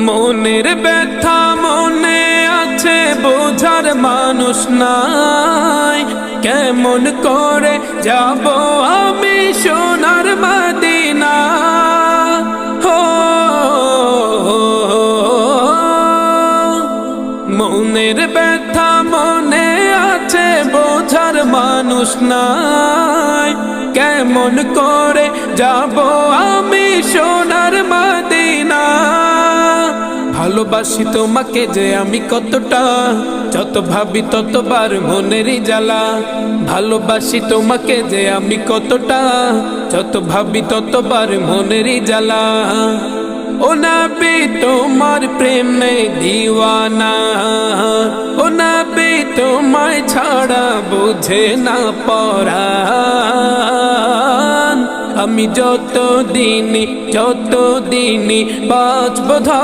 মনের ব্যথা মনে আছে, বোঝার মানুষ নাই। কেমন করে যাব আমি সোনার মদিনা? হো মনের ব্যথা মনে আছে, বোঝার মানুষ নাই। কেমন করে যাব আমি সোনার মদিনা? ভালোবাসি তোমাকে যে আমি কতটা, যত ভাবি ততবার মনেরই জ্বালা। ভালোবাসি তোমাকে যে আমি কতটা, যত ভাবি ততবার মনেরই জ্বালা। ও নবী তোমার প্রেমে দিওয়ানা, ও নবী তোমায় ছাড়া বুঝে না পরাণ। আমি যত দিনই বাঁচব